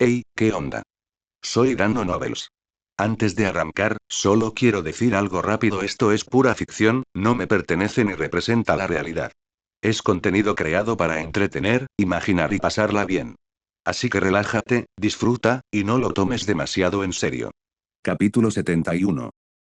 Hey, ¿qué onda? Soy Dando Novels. Antes de arrancar, solo quiero decir algo rápido: esto es pura ficción, no me pertenece ni representa la realidad. Es contenido creado para entretener, imaginar y pasarla bien. Así que relájate, disfruta, y no lo tomes demasiado en serio. Capítulo 71.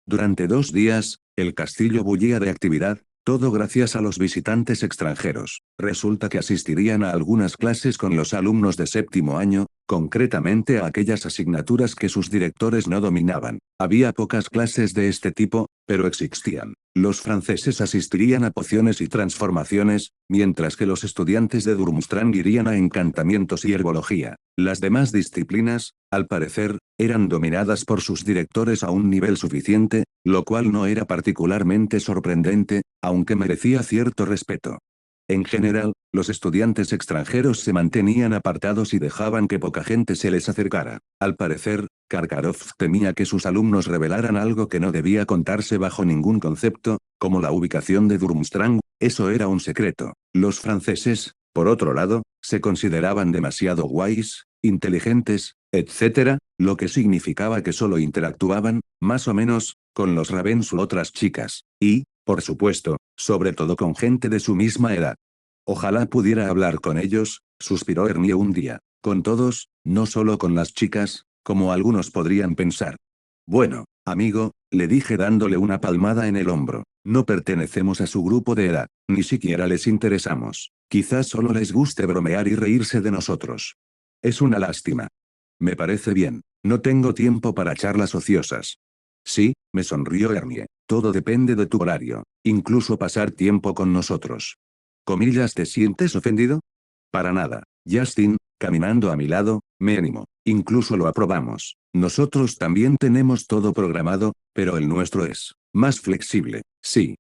Durante 2 días, el castillo bullía de actividad, todo gracias a los visitantes extranjeros. Resulta que asistirían a algunas clases con los alumnos de séptimo año, concretamente a aquellas asignaturas que sus directores no dominaban. Había pocas clases de este tipo, pero existían. Los franceses asistirían a pociones y transformaciones, mientras que los estudiantes de Durmstrang irían a encantamientos y herbología. Las demás disciplinas, al parecer, eran dominadas por sus directores a un nivel suficiente, lo cual no era particularmente sorprendente, aunque merecía cierto respeto. En general, los estudiantes extranjeros se mantenían apartados y dejaban que poca gente se les acercara. Al parecer, Karkaroff temía que sus alumnos revelaran algo que no debía contarse bajo ningún concepto, como la ubicación de Durmstrang. Eso era un secreto. Los franceses, por otro lado, se consideraban demasiado guays, inteligentes, etc., lo que significaba que solo interactuaban, más o menos, con los Ravens u otras chicas, y, por supuesto, sobre todo con gente de su misma edad. Ojalá pudiera hablar con ellos, suspiró Ernie un día. Con todos, no solo con las chicas, como algunos podrían pensar. Bueno, amigo, le dije dándole una palmada en el hombro. No pertenecemos a su grupo de edad, ni siquiera les interesamos. Quizás solo les guste bromear y reírse de nosotros. Es una lástima. Me parece bien. No tengo tiempo para charlas ociosas. Sí, me sonrió Ernie. Todo depende de tu horario. Incluso pasar tiempo con nosotros. Comillas, ¿te sientes ofendido? Para nada. Justin, caminando a mi lado, me animó. Incluso lo aprobamos. Nosotros también tenemos todo programado, pero el nuestro es más flexible. Sí.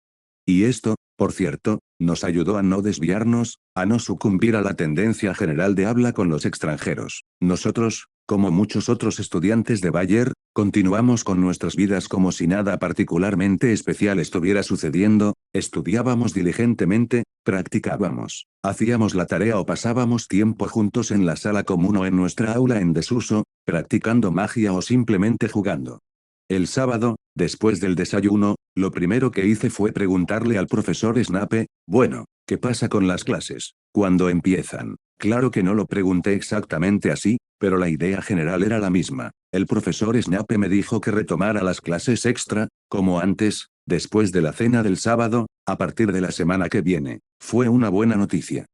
Y esto, por cierto, nos ayudó a no desviarnos, a no sucumbir a la tendencia general de habla con los extranjeros. Nosotros, como muchos otros estudiantes de Bayer, continuamos con nuestras vidas como si nada particularmente especial estuviera sucediendo, estudiábamos diligentemente, practicábamos, hacíamos la tarea o pasábamos tiempo juntos en la sala común o en nuestra aula en desuso, practicando magia o simplemente jugando. El sábado, después del desayuno, lo primero que hice fue preguntarle al profesor Snape, bueno, ¿qué pasa con las clases? ¿Cuándo empiezan? Claro que no lo pregunté exactamente así, pero la idea general era la misma. El profesor Snape me dijo que retomara las clases extra, como antes, después de la cena del sábado, a partir de la semana que viene. Fue una buena noticia.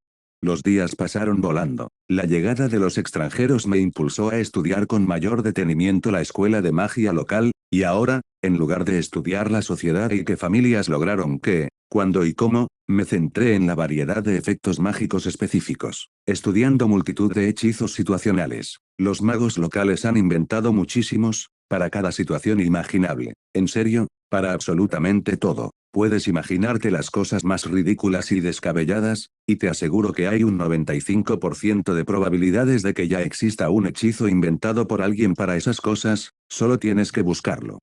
Los días pasaron volando. La llegada de los extranjeros me impulsó a estudiar con mayor detenimiento la escuela de magia local, y ahora, en lugar de estudiar la sociedad y qué familias lograron qué, cuándo y cómo, me centré en la variedad de efectos mágicos específicos. Estudiando multitud de hechizos situacionales. Los magos locales han inventado muchísimos, para cada situación imaginable. En serio, para absolutamente todo. Puedes imaginarte las cosas más ridículas y descabelladas, y te aseguro que hay un 95% de probabilidades de que ya exista un hechizo inventado por alguien para esas cosas, solo tienes que buscarlo.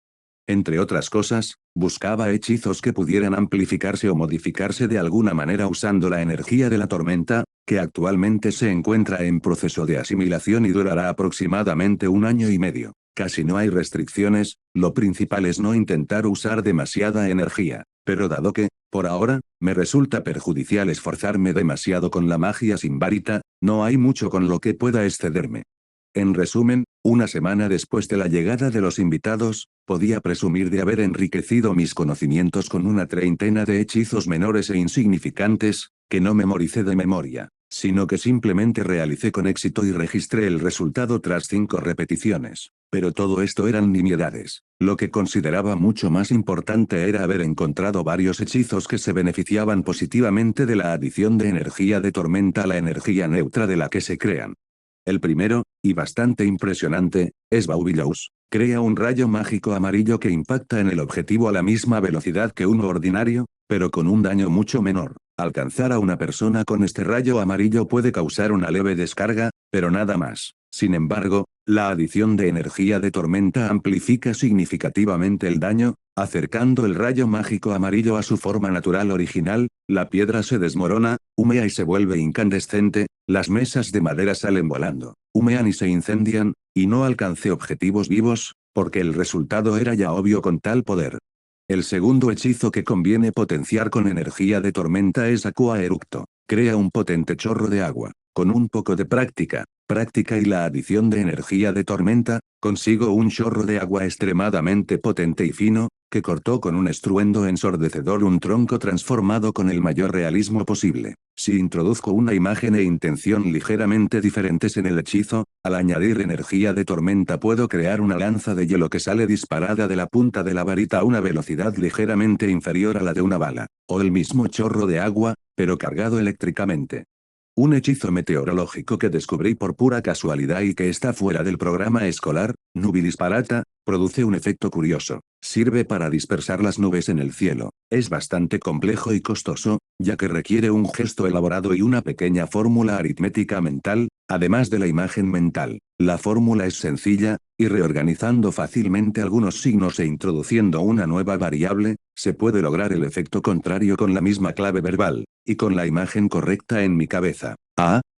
Entre otras cosas, buscaba hechizos que pudieran amplificarse o modificarse de alguna manera usando la energía de la tormenta, que actualmente se encuentra en proceso de asimilación y durará aproximadamente 1 año y medio. Casi no hay restricciones, lo principal es no intentar usar demasiada energía. Pero dado que, por ahora, me resulta perjudicial esforzarme demasiado con la magia sin varita, no hay mucho con lo que pueda excederme. En resumen, una semana después de la llegada de los invitados, podía presumir de haber enriquecido mis conocimientos con una treintena de hechizos menores e insignificantes, que no memoricé de memoria, sino que simplemente realicé con éxito y registré el resultado tras 5 repeticiones. Pero todo esto eran nimiedades. Lo que consideraba mucho más importante era haber encontrado varios hechizos que se beneficiaban positivamente de la adición de energía de tormenta a la energía neutra de la que se crean. El primero, y bastante impresionante, es Baubilous. Crea un rayo mágico amarillo que impacta en el objetivo a la misma velocidad que uno ordinario, pero con un daño mucho menor. Alcanzar a una persona con este rayo amarillo puede causar una leve descarga, pero nada más. Sin embargo, la adición de energía de tormenta amplifica significativamente el daño, Acercando el rayo mágico amarillo a su forma natural original, la piedra se desmorona, humea y se vuelve incandescente, las mesas de madera salen volando, humean y se incendian, y no alcancé objetivos vivos, porque el resultado era ya obvio con tal poder. El segundo hechizo que conviene potenciar con energía de tormenta es Aqua Eructo. Crea un potente chorro de agua. Con un poco de práctica y la adición de energía de tormenta, consigo un chorro de agua extremadamente potente y fino, que cortó con un estruendo ensordecedor un tronco transformado con el mayor realismo posible. Si introduzco una imagen e intención ligeramente diferentes en el hechizo, al añadir energía de tormenta puedo crear una lanza de hielo que sale disparada de la punta de la varita a una velocidad ligeramente inferior a la de una bala, o el mismo chorro de agua, pero cargado eléctricamente. Un hechizo meteorológico que descubrí por pura casualidad y que está fuera del programa escolar, Nubilis Parata, produce un efecto curioso. Sirve para dispersar las nubes en el cielo. Es bastante complejo y costoso, ya que requiere un gesto elaborado y una pequeña fórmula aritmética mental, además de la imagen mental. La fórmula es sencilla, y reorganizando fácilmente algunos signos e introduciendo una nueva variable, se puede lograr el efecto contrario con la misma clave verbal, y con la imagen correcta en mi cabeza.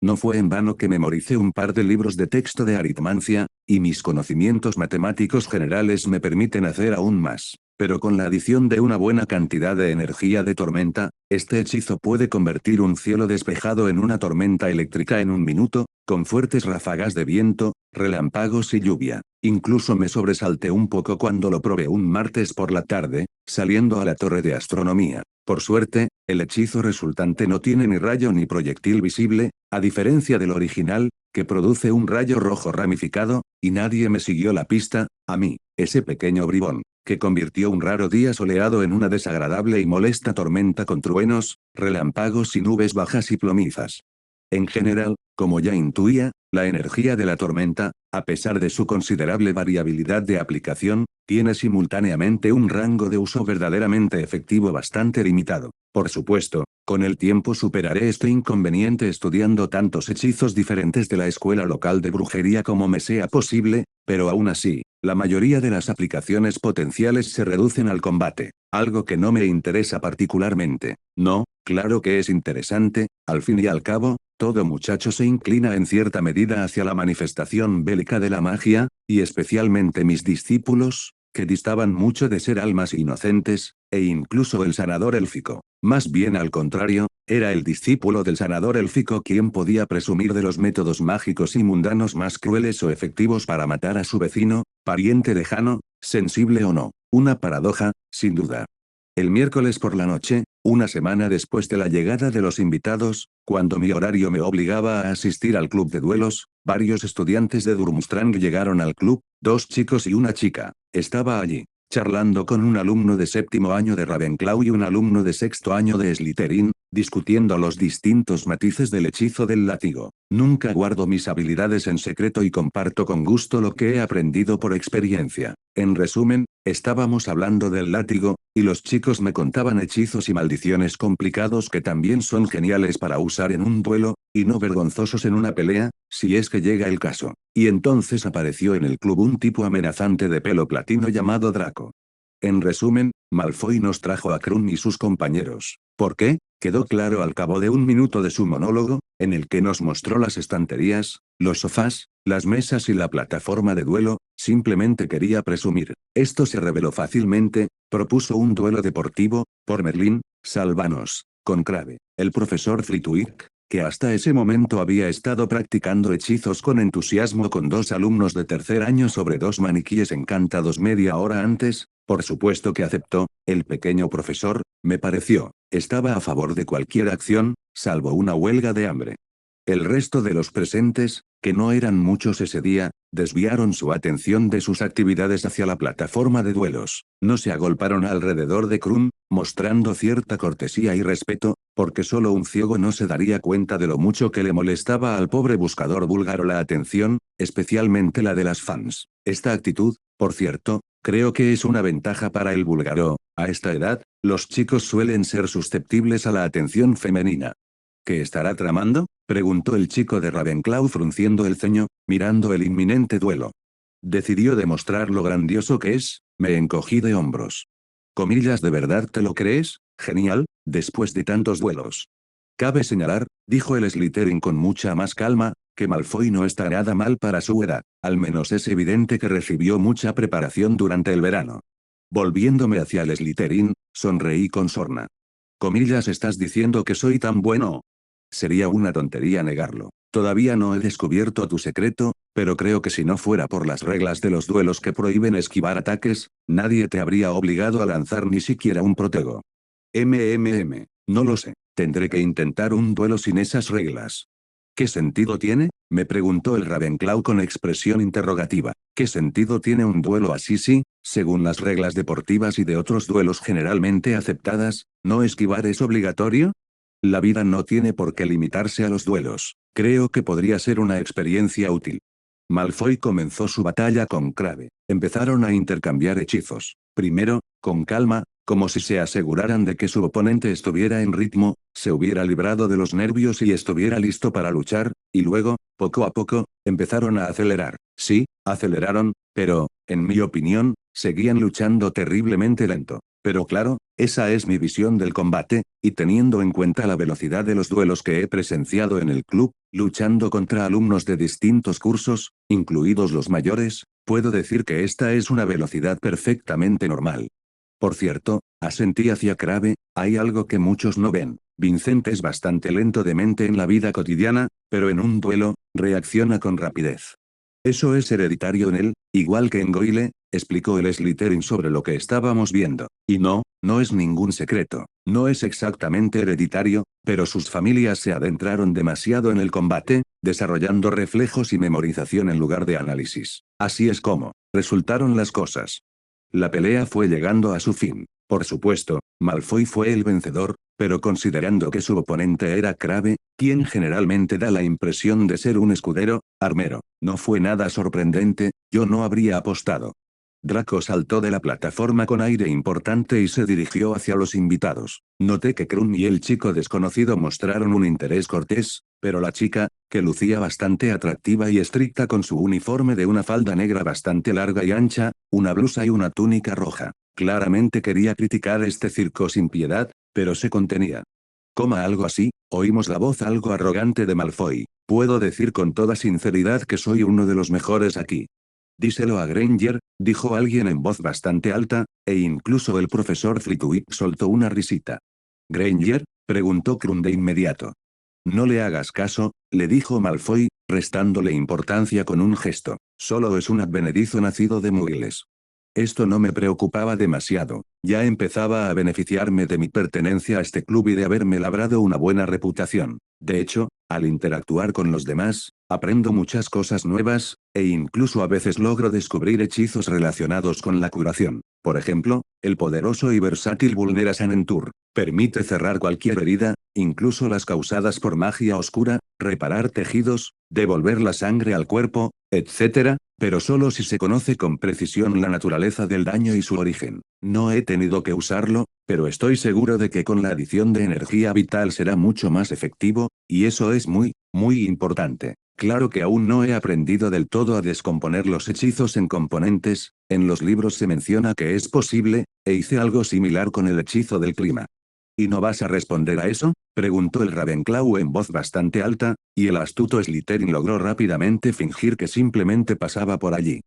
No fue en vano que memoricé un par de libros de texto de aritmancia, y mis conocimientos matemáticos generales me permiten hacer aún más. Pero con la adición de una buena cantidad de energía de tormenta, este hechizo puede convertir un cielo despejado en una tormenta eléctrica en un minuto, con fuertes ráfagas de viento, relámpagos y lluvia. Incluso me sobresalté un poco cuando lo probé un martes por la tarde, saliendo a la torre de astronomía. Por suerte, el hechizo resultante no tiene ni rayo ni proyectil visible, a diferencia del original, que produce un rayo rojo ramificado, y nadie me siguió la pista, a mí, ese pequeño bribón, que convirtió un raro día soleado en una desagradable y molesta tormenta con truenos, relámpagos y nubes bajas y plomizas. En general, como ya intuía, la energía de la tormenta, a pesar de su considerable variabilidad de aplicación, tiene simultáneamente un rango de uso verdaderamente efectivo bastante limitado. Por supuesto, con el tiempo superaré este inconveniente estudiando tantos hechizos diferentes de la escuela local de brujería como me sea posible, pero aún así, la mayoría de las aplicaciones potenciales se reducen al combate, algo que no me interesa particularmente. No, claro que es interesante, al fin y al cabo, todo muchacho se inclina en cierta medida hacia la manifestación bélica de la magia, y especialmente mis discípulos, que distaban mucho de ser almas inocentes, e incluso el sanador élfico. Más bien al contrario, era el discípulo del sanador élfico quien podía presumir de los métodos mágicos y mundanos más crueles o efectivos para matar a su vecino, pariente lejano, sensible o no. Una paradoja, sin duda. El miércoles por la noche, una semana después de la llegada de los invitados, cuando mi horario me obligaba a asistir al club de duelos, varios estudiantes de Durmstrang llegaron al club, 2 chicos y una chica. Estaba allí, charlando con un alumno de séptimo año de Ravenclaw y un alumno de sexto año de Slytherin, discutiendo los distintos matices del hechizo del látigo. Nunca guardo mis habilidades en secreto y comparto con gusto lo que he aprendido por experiencia. En resumen, estábamos hablando del látigo, y los chicos me contaban hechizos y maldiciones complicados que también son geniales para usar en un duelo, y no vergonzosos en una pelea, si es que llega el caso. Y entonces apareció en el club un tipo amenazante de pelo platino llamado Draco. En resumen, Malfoy nos trajo a Krum y sus compañeros. ¿Por qué? Quedó claro al cabo de un minuto de su monólogo, en el que nos mostró las estanterías, los sofás, las mesas y la plataforma de duelo, simplemente quería presumir. Esto se reveló fácilmente, propuso un duelo deportivo, por Merlín, Sálvanos, con Crabbe. El profesor Flitwick, que hasta ese momento había estado practicando hechizos con entusiasmo con 2 alumnos de tercer año sobre 2 maniquíes encantados media hora antes, por supuesto que aceptó. El pequeño profesor, me pareció, estaba a favor de cualquier acción, salvo una huelga de hambre. El resto de los presentes, que no eran muchos ese día, desviaron su atención de sus actividades hacia la plataforma de duelos. No se agolparon alrededor de Krum, mostrando cierta cortesía y respeto, porque solo un ciego no se daría cuenta de lo mucho que le molestaba al pobre buscador búlgaro la atención, especialmente la de las fans. Esta actitud, por cierto, creo que es una ventaja para el búlgaro. A esta edad, los chicos suelen ser susceptibles a la atención femenina. ¿Qué estará tramando?, preguntó el chico de Ravenclaw frunciendo el ceño, mirando el inminente duelo. Decidió demostrar lo grandioso que es. Me encogí de hombros. Comillas, ¿de verdad te lo crees? Genial, después de tantos duelos. Cabe señalar, dijo el Slytherin con mucha más calma, que Malfoy no está nada mal para su edad, al menos es evidente que recibió mucha preparación durante el verano. Volviéndome hacia el Slytherin, sonreí con sorna. Comillas, ¿estás diciendo que soy tan bueno? Sería una tontería negarlo. Todavía no he descubierto tu secreto, pero creo que si no fuera por las reglas de los duelos que prohíben esquivar ataques, nadie te habría obligado a lanzar ni siquiera un protego. No lo sé. Tendré que intentar un duelo sin esas reglas. ¿Qué sentido tiene? Me preguntó el Ravenclaw con expresión interrogativa. ¿Qué sentido tiene un duelo así si, según las reglas deportivas y de otros duelos generalmente aceptadas, no esquivar es obligatorio? La vida no tiene por qué limitarse a los duelos. Creo que podría ser una experiencia útil. Malfoy comenzó su batalla con Crabbe. Empezaron a intercambiar hechizos. Primero, con calma, como si se aseguraran de que su oponente estuviera en ritmo, se hubiera librado de los nervios y estuviera listo para luchar, y luego, poco a poco, empezaron a acelerar. Sí, aceleraron, pero, en mi opinión, seguían luchando terriblemente lento. Pero claro, esa es mi visión del combate, y teniendo en cuenta la velocidad de los duelos que he presenciado en el club, luchando contra alumnos de distintos cursos, incluidos los mayores, puedo decir que esta es una velocidad perfectamente normal. Por cierto, asentí hacia Crabbe, hay algo que muchos no ven. Vincent es bastante lento de mente en la vida cotidiana, pero en un duelo, reacciona con rapidez. Eso es hereditario en él, igual que en Goyle, explicó el Slytherin sobre lo que estábamos viendo. Y no, no es ningún secreto. No es exactamente hereditario, pero sus familias se adentraron demasiado en el combate, desarrollando reflejos y memorización en lugar de análisis. Así es como resultaron las cosas. La pelea fue llegando a su fin. Por supuesto, Malfoy fue el vencedor, pero considerando que su oponente era Crabbe, quien generalmente da la impresión de ser un escudero, armero, no fue nada sorprendente, yo no habría apostado. Draco saltó de la plataforma con aire importante y se dirigió hacia los invitados. Noté que Krum y el chico desconocido mostraron un interés cortés, pero la chica, que lucía bastante atractiva y estricta con su uniforme de una falda negra bastante larga y ancha, una blusa y una túnica roja, claramente quería criticar este circo sin piedad, pero se contenía. Coma algo así, oímos la voz algo arrogante de Malfoy. Puedo decir con toda sinceridad que soy uno de los mejores aquí. Díselo a Granger, dijo alguien en voz bastante alta, e incluso el profesor Flitwick soltó una risita. ¿Granger? Preguntó Krum de inmediato. No le hagas caso, le dijo Malfoy, restándole importancia con un gesto. Solo es un advenedizo nacido de muggles. Esto no me preocupaba demasiado, ya empezaba a beneficiarme de mi pertenencia a este club y de haberme labrado una buena reputación. De hecho, al interactuar con los demás, aprendo muchas cosas nuevas, e incluso a veces logro descubrir hechizos relacionados con la curación. Por ejemplo, el poderoso y versátil Vulnera Sanentur permite cerrar cualquier herida, incluso las causadas por magia oscura, reparar tejidos, devolver la sangre al cuerpo, etc., pero solo si se conoce con precisión la naturaleza del daño y su origen. No he tenido que usarlo, pero estoy seguro de que con la adición de energía vital será mucho más efectivo, y eso es muy, muy importante. Claro que aún no he aprendido del todo a descomponer los hechizos en componentes, en los libros se menciona que es posible, e hice algo similar con el hechizo del clima. ¿Y no vas a responder a eso? Preguntó el Ravenclaw en voz bastante alta, y el astuto Slytherin logró rápidamente fingir que simplemente pasaba por allí.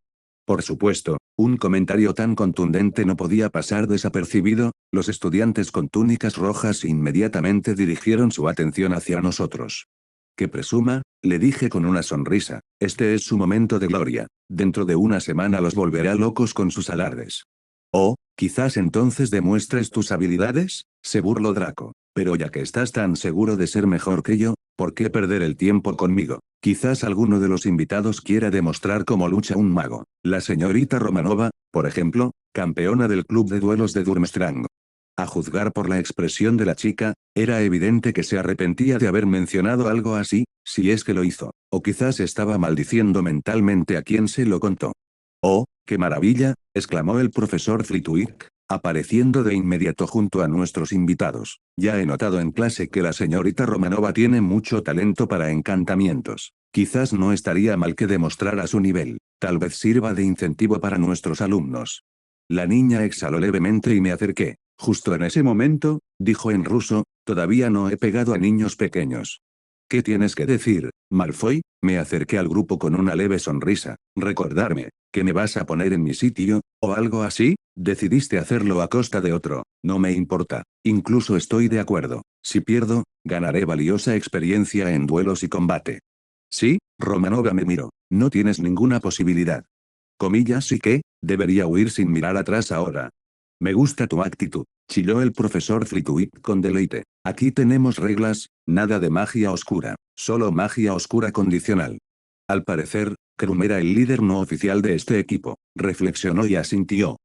Por supuesto, un comentario tan contundente no podía pasar desapercibido, los estudiantes con túnicas rojas inmediatamente dirigieron su atención hacia nosotros. Que presuma, le dije con una sonrisa, este es su momento de gloria, dentro de una semana los volverá locos con sus alardes. Oh, quizás entonces demuestres tus habilidades, se burló Draco. Pero ya que estás tan seguro de ser mejor que yo, ¿por qué perder el tiempo conmigo? Quizás alguno de los invitados quiera demostrar cómo lucha un mago. La señorita Romanova, por ejemplo, campeona del club de duelos de Durmstrang. A juzgar por la expresión de la chica, era evidente que se arrepentía de haber mencionado algo así, si es que lo hizo, o quizás estaba maldiciendo mentalmente a quien se lo contó. ¡Oh, qué maravilla!, exclamó el profesor Flitwick, apareciendo de inmediato junto a nuestros invitados. Ya he notado en clase que la señorita Romanova tiene mucho talento para encantamientos. Quizás no estaría mal que demostrara su nivel. Tal vez sirva de incentivo para nuestros alumnos. La niña exhaló levemente y me acerqué. Justo en ese momento, dijo en ruso, todavía no he pegado a niños pequeños. ¿Qué tienes que decir, Malfoy? Me acerqué al grupo con una leve sonrisa. ¿Recordarme que me vas a poner en mi sitio, o algo así? Decidiste hacerlo a costa de otro. No me importa. Incluso estoy de acuerdo. Si pierdo, ganaré valiosa experiencia en duelos y combate. Sí, Romanova me miró. No tienes ninguna posibilidad. Comillas y qué, debería huir sin mirar atrás ahora. Me gusta tu actitud, chilló el profesor Flitwick con deleite. Aquí tenemos reglas, nada de magia oscura, solo magia oscura condicional. Al parecer, Krum era el líder no oficial de este equipo, reflexionó y asintió.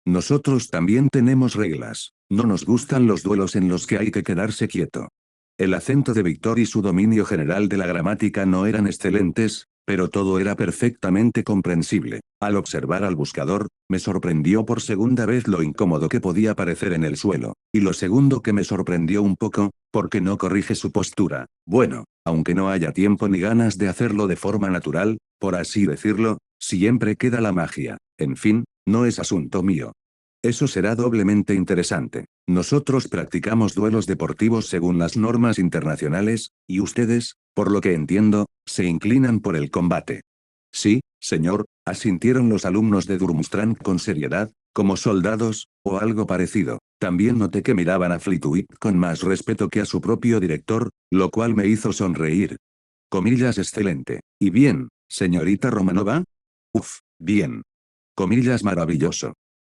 Nosotros también tenemos reglas, no nos gustan los duelos en los que hay que quedarse quieto. El acento de Víctor y su dominio general de la gramática no eran excelentes, pero todo era perfectamente comprensible. Al observar al buscador, me sorprendió por segunda vez lo incómodo que podía parecer en el suelo, y lo segundo que me sorprendió un poco, porque no corrige su postura. Bueno, aunque no haya tiempo ni ganas de hacerlo de forma natural, por así decirlo, siempre queda la magia. En fin, no es asunto mío. Eso será doblemente interesante. Nosotros practicamos duelos deportivos según las normas internacionales, y ustedes, por lo que entiendo, se inclinan por el combate. Sí, señor, asintieron los alumnos de Durmstrang con seriedad, como soldados, o algo parecido. También noté que miraban a Flitwick con más respeto que a su propio director, lo cual me hizo sonreír. Comillas excelente. ¿Y bien, señorita Romanova? Uf, bien. Comillas maravilloso.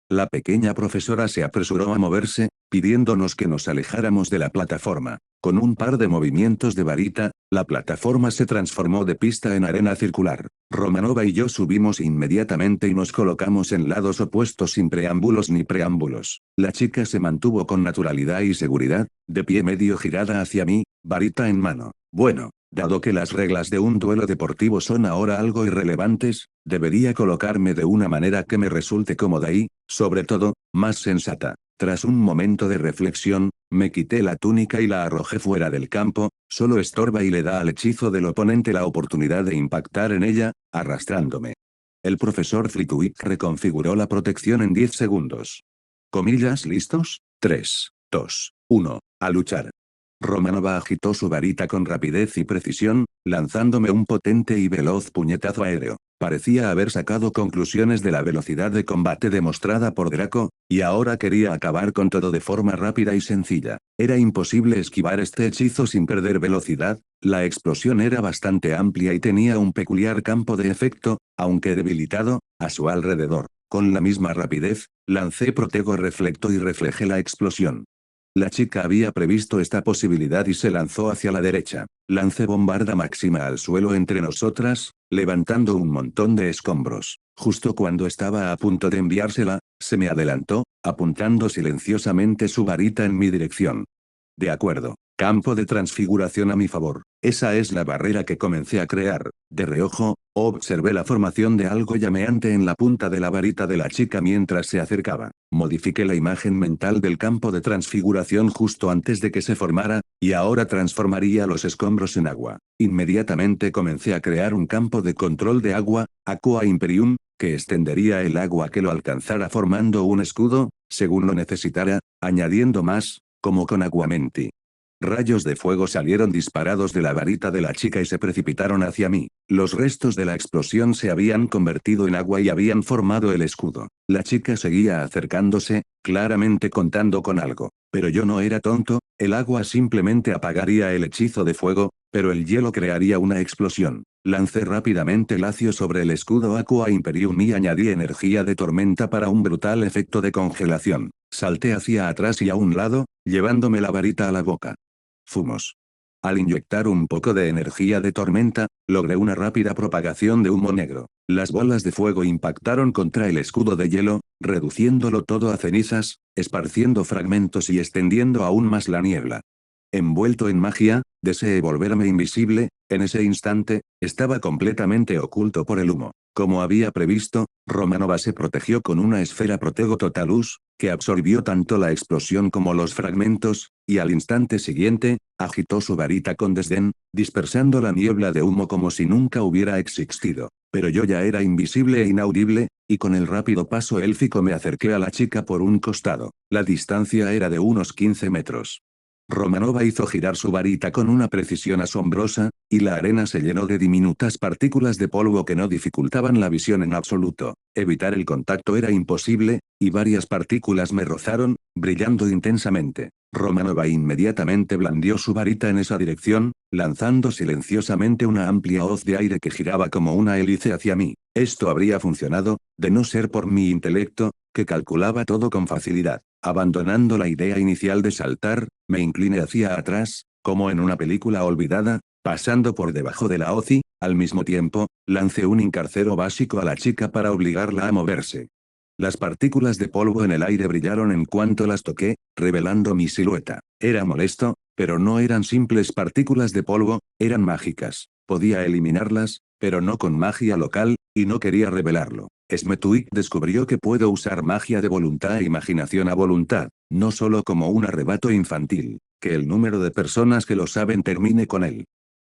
La pequeña profesora se apresuró a moverse, pidiéndonos que nos alejáramos de la plataforma. Con un par de movimientos de varita, la plataforma se transformó de pista en arena circular. Romanova y yo subimos inmediatamente y nos colocamos en lados opuestos sin preámbulos ni preámbulos. La chica se mantuvo con naturalidad y seguridad, de pie medio girada hacia mí, varita en mano. Bueno, dado que las reglas de un duelo deportivo son ahora algo irrelevantes, debería colocarme de una manera que me resulte cómoda y, sobre todo, más sensata. Tras un momento de reflexión, me quité la túnica y la arrojé fuera del campo, solo estorba y le da al hechizo del oponente la oportunidad de impactar en ella, arrastrándome. El profesor Flitwick reconfiguró la protección en 10 segundos. Comillas listos, 3, 2, 1, a luchar. Romanova agitó su varita con rapidez y precisión, lanzándome un potente y veloz puñetazo aéreo. Parecía haber sacado conclusiones de la velocidad de combate demostrada por Draco, y ahora quería acabar con todo de forma rápida y sencilla. Era imposible esquivar este hechizo sin perder velocidad, la explosión era bastante amplia y tenía un peculiar campo de efecto, aunque debilitado, a su alrededor. Con la misma rapidez, lancé Protego Reflecto y reflejé la explosión. La chica había previsto esta posibilidad y se lanzó hacia la derecha. Lancé Bombarda Máxima al suelo entre nosotras, levantando un montón de escombros. Justo cuando estaba a punto de enviársela, se me adelantó, apuntando silenciosamente su varita en mi dirección. De acuerdo. Campo de transfiguración a mi favor. Esa es la barrera que comencé a crear. De reojo, observé la formación de algo llameante en la punta de la varita de la chica mientras se acercaba. Modifiqué la imagen mental del campo de transfiguración justo antes de que se formara, y ahora transformaría los escombros en agua. Inmediatamente comencé a crear un campo de control de agua, Aqua Imperium, que extendería el agua que lo alcanzara formando un escudo, según lo necesitara, añadiendo más, como con Aguamenti. Rayos de fuego salieron disparados de la varita de la chica y se precipitaron hacia mí. Los restos de la explosión se habían convertido en agua y habían formado el escudo. La chica seguía acercándose, claramente contando con algo. Pero yo no era tonto, el agua simplemente apagaría el hechizo de fuego, pero el hielo crearía una explosión. Lancé rápidamente Lacio sobre el escudo Aqua Imperium y añadí energía de tormenta para un brutal efecto de congelación. Salté hacia atrás y a un lado, llevándome la varita a la boca. Fumos. Al inyectar un poco de energía de tormenta, logré una rápida propagación de humo negro. Las bolas de fuego impactaron contra el escudo de hielo, reduciéndolo todo a cenizas, esparciendo fragmentos y extendiendo aún más la niebla. Envuelto en magia, deseé volverme invisible, en ese instante, estaba completamente oculto por el humo. Como había previsto, Romanova se protegió con una esfera Protego Totalus, que absorbió tanto la explosión como los fragmentos, y al instante siguiente, agitó su varita con desdén, dispersando la niebla de humo como si nunca hubiera existido. Pero yo ya era invisible e inaudible, y con el rápido paso élfico me acerqué a la chica por un costado. La distancia era de unos 15 metros. Romanova hizo girar su varita con una precisión asombrosa, y la arena se llenó de diminutas partículas de polvo que no dificultaban la visión en absoluto. Evitar el contacto era imposible, y varias partículas me rozaron, brillando intensamente. Romanova inmediatamente blandió su varita en esa dirección, lanzando silenciosamente una amplia hoz de aire que giraba como una hélice hacia mí. Esto habría funcionado, de no ser por mi intelecto, que calculaba todo con facilidad. Abandonando la idea inicial de saltar, me incliné hacia atrás, como en una película olvidada, pasando por debajo de la hoz y, al mismo tiempo, lancé un incarcero básico a la chica para obligarla a moverse. Las partículas de polvo en el aire brillaron en cuanto las toqué, revelando mi silueta. Era molesto, pero no eran simples partículas de polvo, eran mágicas. Podía eliminarlas, pero no con magia local, y no quería revelarlo. Smetuik descubrió que puedo usar magia de voluntad e imaginación a voluntad, no solo como un arrebato infantil. Que el número de personas que lo saben termine con él.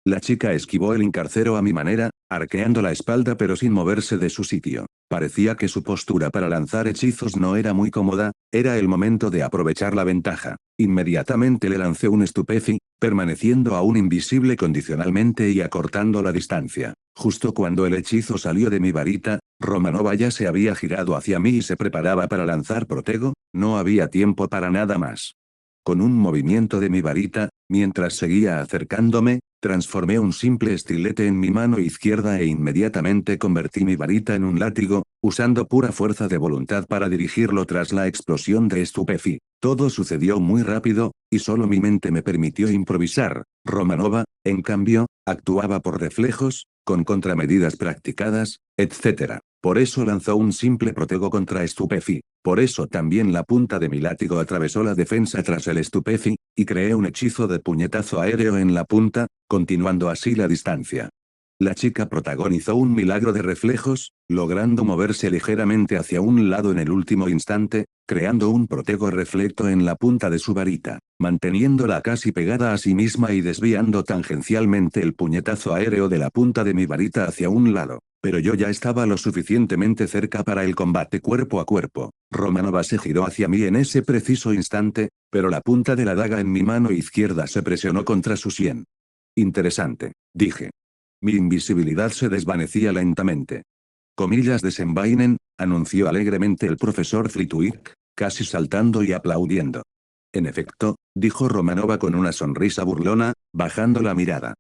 La chica esquivó el incarcero a mi manera, arqueando la espalda pero sin moverse de su sitio. Parecía que su postura para lanzar hechizos no era muy cómoda, era el momento de aprovechar la ventaja. Inmediatamente le lancé un estupefi, permaneciendo aún invisible condicionalmente y acortando la distancia. Justo cuando el hechizo salió de mi varita, Romanova ya se había girado hacia mí y se preparaba para lanzar protego, no había tiempo para nada más. Con un movimiento de mi varita, mientras seguía acercándome, transformé un simple estilete en mi mano izquierda e inmediatamente convertí mi varita en un látigo, usando pura fuerza de voluntad para dirigirlo tras la explosión de estupefi. Todo sucedió muy rápido, y solo mi mente me permitió improvisar. Romanova, en cambio, actuaba por reflejos, con contramedidas practicadas, etc. Por eso lanzó un simple protego contra estupefi. Por eso también la punta de mi látigo atravesó la defensa tras el estupefi, y creé un hechizo de puñetazo aéreo en la punta, continuando así la distancia. La chica protagonizó un milagro de reflejos, logrando moverse ligeramente hacia un lado en el último instante, creando un protego reflecto en la punta de su varita, manteniéndola casi pegada a sí misma y desviando tangencialmente el puñetazo aéreo de la punta de mi varita hacia un lado. Pero yo ya estaba lo suficientemente cerca para el combate cuerpo a cuerpo. Romanova se giró hacia mí en ese preciso instante, pero la punta de la daga en mi mano izquierda se presionó contra su sien. Interesante, dije. Mi invisibilidad se desvanecía lentamente. Comillas desenvainen, anunció alegremente el profesor Flitwick, casi saltando y aplaudiendo. En efecto, dijo Romanova con una sonrisa burlona, bajando la mirada.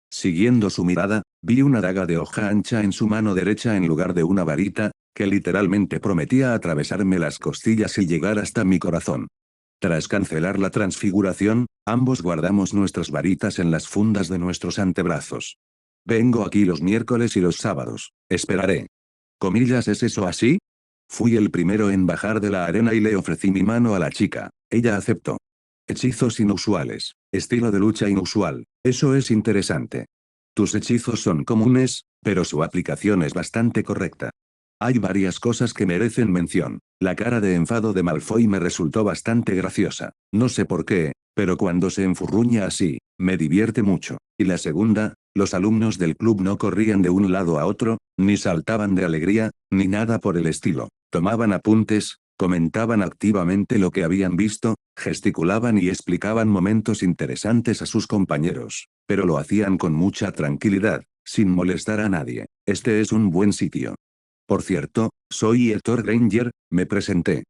Siguiendo su mirada, vi una daga de hoja ancha en su mano derecha en lugar de una varita, que literalmente prometía atravesarme las costillas y llegar hasta mi corazón. Tras cancelar la transfiguración, ambos guardamos nuestras varitas en las fundas de nuestros antebrazos. Vengo aquí los miércoles y los sábados. Esperaré. Comillas, ¿es eso así? Fui el primero en bajar de la arena y le ofrecí mi mano a la chica. Ella aceptó. Hechizos inusuales. Estilo de lucha inusual. Eso es interesante. Tus hechizos son comunes, pero su aplicación es bastante correcta. Hay varias cosas que merecen mención. La cara de enfado de Malfoy me resultó bastante graciosa. No sé por qué, pero cuando se enfurruña así, me divierte mucho. Y la segunda, los alumnos del club no corrían de un lado a otro, ni saltaban de alegría, ni nada por el estilo. Tomaban apuntes, comentaban activamente lo que habían visto, gesticulaban y explicaban momentos interesantes a sus compañeros. Pero lo hacían con mucha tranquilidad, sin molestar a nadie. Este es un buen sitio. Por cierto, soy Héctor Granger, me presenté.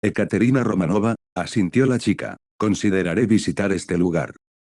Ekaterina Romanova, asintió la chica. Consideraré visitar este lugar.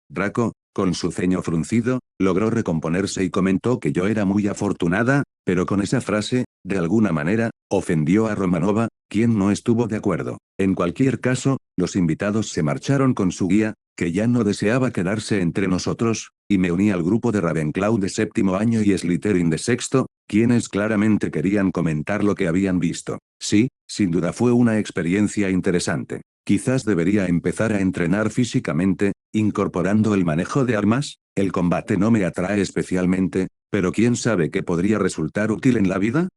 Draco, con su ceño fruncido, logró recomponerse y comentó que yo era muy afortunada, pero con esa frase, de alguna manera, ofendió a Romanova, quien no estuvo de acuerdo. En cualquier caso, los invitados se marcharon con su guía, que ya no deseaba quedarse entre nosotros, y me uní al grupo de Ravenclaw de séptimo año y Slytherin de sexto, quienes claramente querían comentar lo que habían visto. Sí, sin duda fue una experiencia interesante. Quizás debería empezar a entrenar físicamente, incorporando el manejo de armas. El combate no me atrae especialmente, pero quién sabe qué podría resultar útil en la vida.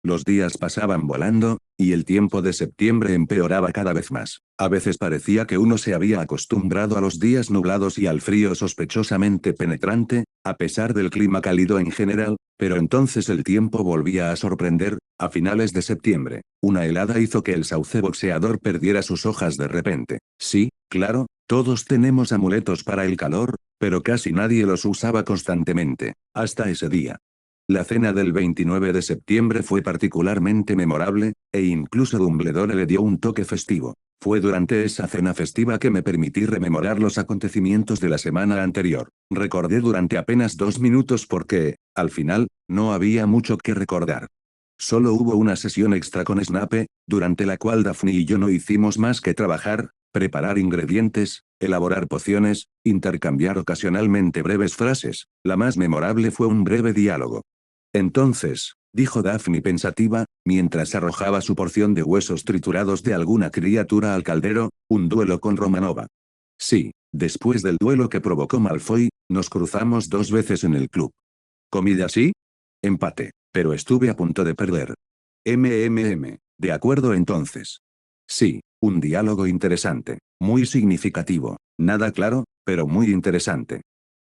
Los días pasaban volando, y el tiempo de septiembre empeoraba cada vez más. A veces parecía que uno se había acostumbrado a los días nublados y al frío sospechosamente penetrante, a pesar del clima cálido en general, pero entonces el tiempo volvía a sorprender. A finales de septiembre, una helada hizo que el sauce boxeador perdiera sus hojas de repente. Sí, claro, todos tenemos amuletos para el calor, pero casi nadie los usaba constantemente, hasta ese día. La cena del 29 de septiembre fue particularmente memorable, e incluso Dumbledore le dio un toque festivo. Fue durante esa cena festiva que me permití rememorar los acontecimientos de la semana anterior. Recordé durante apenas 2 minutos porque, al final, no había mucho que recordar. Solo hubo una sesión extra con Snape, durante la cual Daphne y yo no hicimos más que trabajar, preparar ingredientes, elaborar pociones, intercambiar ocasionalmente breves frases. La más memorable fue un breve diálogo. Entonces, dijo Daphne pensativa, mientras arrojaba su porción de huesos triturados de alguna criatura al caldero, un duelo con Romanova. Sí, después del duelo que provocó Malfoy, nos cruzamos 2 veces en el club. ¿Comida sí? Empate, pero estuve a punto de perder. De acuerdo entonces. Sí, un diálogo interesante, muy significativo, nada claro, pero muy interesante.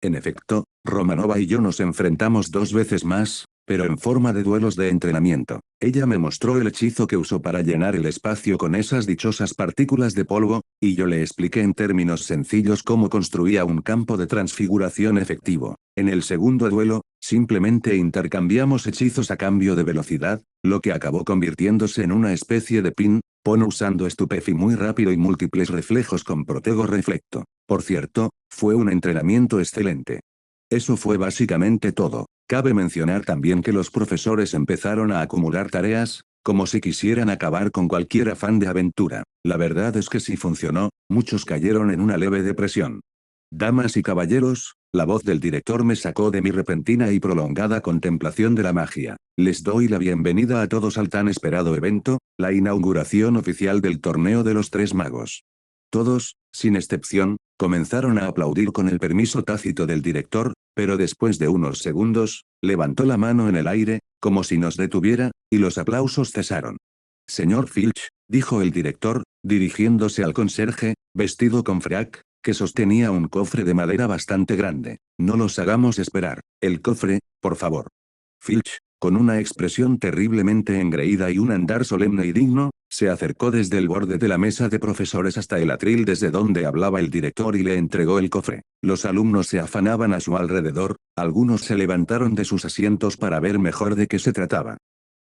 En efecto, Romanova y yo nos enfrentamos 2 veces más, pero en forma de duelos de entrenamiento. Ella me mostró el hechizo que usó para llenar el espacio con esas dichosas partículas de polvo, y yo le expliqué en términos sencillos cómo construía un campo de transfiguración efectivo. En el segundo duelo, simplemente intercambiamos hechizos a cambio de velocidad, lo que acabó convirtiéndose en una especie de pon usando Stupefi muy rápido y múltiples reflejos con Protego Reflecto. Por cierto, fue un entrenamiento excelente. Eso fue básicamente todo. Cabe mencionar también que los profesores empezaron a acumular tareas, como si quisieran acabar con cualquier afán de aventura. La verdad es que sí funcionó, muchos cayeron en una leve depresión. Damas y caballeros, la voz del director me sacó de mi repentina y prolongada contemplación de la magia. Les doy la bienvenida a todos al tan esperado evento, la inauguración oficial del torneo de los Tres Magos. Todos, sin excepción, comenzaron a aplaudir con el permiso tácito del director, pero después de unos segundos, levantó la mano en el aire, como si nos detuviera, y los aplausos cesaron. Señor Filch, dijo el director, dirigiéndose al conserje, vestido con frac, que sostenía un cofre de madera bastante grande. No los hagamos esperar. El cofre, por favor. Filch, con una expresión terriblemente engreída y un andar solemne y digno, se acercó desde el borde de la mesa de profesores hasta el atril desde donde hablaba el director y le entregó el cofre. Los alumnos se afanaban a su alrededor, algunos se levantaron de sus asientos para ver mejor de qué se trataba.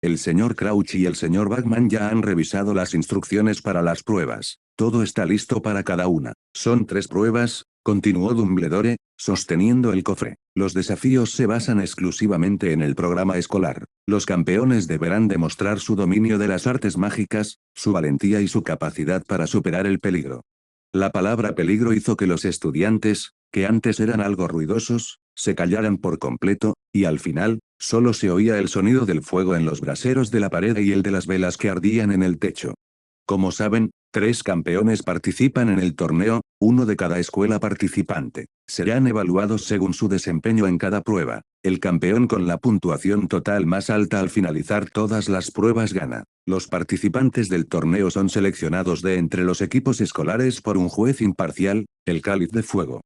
El señor Crouch y el señor Bagman ya han revisado las instrucciones para las pruebas. Todo está listo para cada una. Son 3 pruebas, continuó Dumbledore, sosteniendo el cofre. Los desafíos se basan exclusivamente en el programa escolar. Los campeones deberán demostrar su dominio de las artes mágicas, su valentía y su capacidad para superar el peligro. La palabra peligro hizo que los estudiantes, que antes eran algo ruidosos, se callaran por completo, y al final, solo se oía el sonido del fuego en los braseros de la pared y el de las velas que ardían en el techo. Como saben, 3 campeones participan en el torneo, uno de cada escuela participante. Serán evaluados según su desempeño en cada prueba. El campeón con la puntuación total más alta al finalizar todas las pruebas gana. Los participantes del torneo son seleccionados de entre los equipos escolares por un juez imparcial, el Cáliz de Fuego.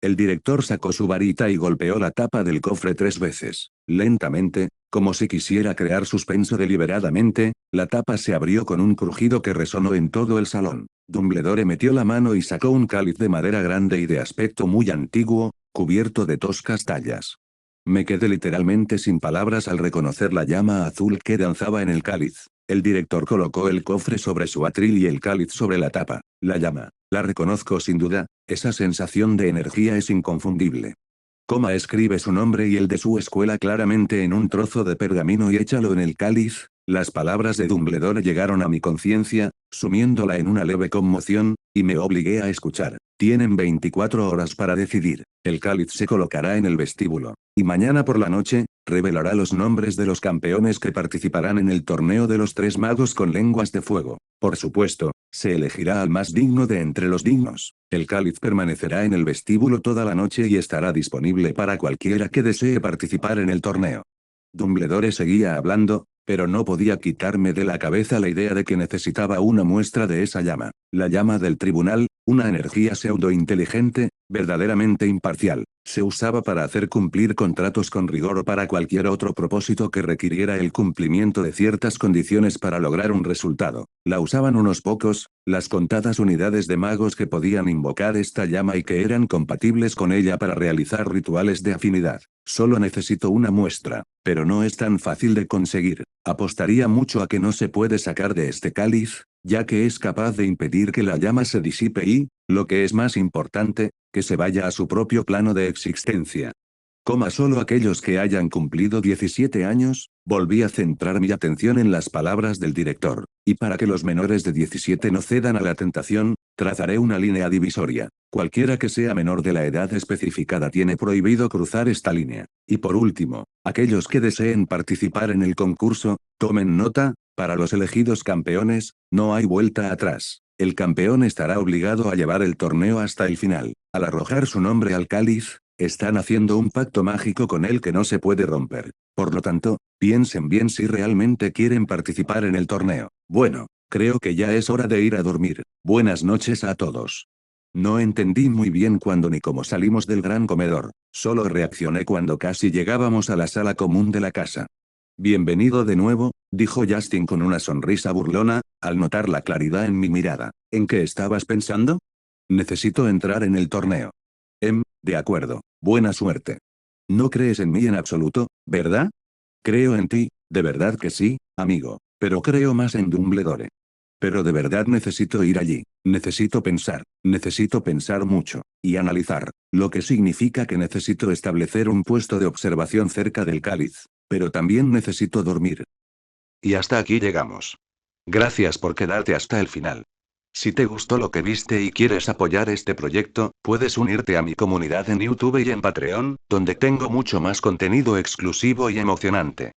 El director sacó su varita y golpeó la tapa del cofre 3 veces. Lentamente, como si quisiera crear suspenso deliberadamente, la tapa se abrió con un crujido que resonó en todo el salón. Dumbledore metió la mano y sacó un cáliz de madera grande y de aspecto muy antiguo, cubierto de toscas tallas. Me quedé literalmente sin palabras al reconocer la llama azul que danzaba en el cáliz. El director colocó el cofre sobre su atril y el cáliz sobre la tapa. La llama, la reconozco sin duda, esa sensación de energía es inconfundible. Coma escribe su nombre y el de su escuela claramente en un trozo de pergamino y échalo en el cáliz. Las palabras de Dumbledore llegaron a mi conciencia, sumiéndola en una leve conmoción, y me obligué a escuchar. Tienen 24 horas para decidir. El cáliz se colocará en el vestíbulo. Y mañana por la noche, revelará los nombres de los campeones que participarán en el torneo de los 3 magos con lenguas de fuego. Por supuesto, se elegirá al más digno de entre los dignos. El cáliz permanecerá en el vestíbulo toda la noche y estará disponible para cualquiera que desee participar en el torneo. Dumbledore seguía hablando, pero no podía quitarme de la cabeza la idea de que necesitaba una muestra de esa llama. La llama del tribunal, una energía pseudo-inteligente, verdaderamente imparcial, se usaba para hacer cumplir contratos con rigor o para cualquier otro propósito que requiriera el cumplimiento de ciertas condiciones para lograr un resultado. La usaban unos pocos, las contadas unidades de magos que podían invocar esta llama y que eran compatibles con ella para realizar rituales de afinidad. Solo necesito una muestra, pero no es tan fácil de conseguir. Apostaría mucho a que no se puede sacar de este cáliz, ya que es capaz de impedir que la llama se disipe y, lo que es más importante, que se vaya a su propio plano de existencia. Solo aquellos que hayan cumplido 17 años, volví a centrar mi atención en las palabras del director, y para que los menores de 17 no cedan a la tentación, trazaré una línea divisoria. Cualquiera que sea menor de la edad especificada tiene prohibido cruzar esta línea. Y por último, aquellos que deseen participar en el concurso, tomen nota, para los elegidos campeones, no hay vuelta atrás. El campeón estará obligado a llevar el torneo hasta el final. Al arrojar su nombre al cáliz, están haciendo un pacto mágico con él que no se puede romper. Por lo tanto, piensen bien si realmente quieren participar en el torneo. Bueno, creo que ya es hora de ir a dormir. Buenas noches a todos. No entendí muy bien cuándo ni cómo salimos del gran comedor, solo reaccioné cuando casi llegábamos a la sala común de la casa. Bienvenido de nuevo, dijo Justin con una sonrisa burlona, al notar la claridad en mi mirada. ¿En qué estabas pensando? Necesito entrar en el torneo. De acuerdo, buena suerte. No crees en mí en absoluto, ¿verdad? Creo en ti, de verdad que sí, amigo, pero creo más en Dumbledore. Pero de verdad necesito ir allí, necesito pensar mucho, y analizar, lo que significa que necesito establecer un puesto de observación cerca del cáliz, pero también necesito dormir. Y hasta aquí llegamos. Gracias por quedarte hasta el final. Si te gustó lo que viste y quieres apoyar este proyecto, puedes unirte a mi comunidad en YouTube y en Patreon, donde tengo mucho más contenido exclusivo y emocionante.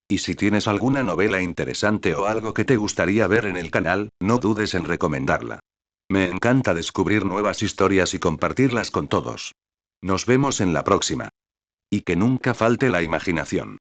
Y si tienes alguna novela interesante o algo que te gustaría ver en el canal, no dudes en recomendarla. Me encanta descubrir nuevas historias y compartirlas con todos. Nos vemos en la próxima. Y que nunca falte la imaginación.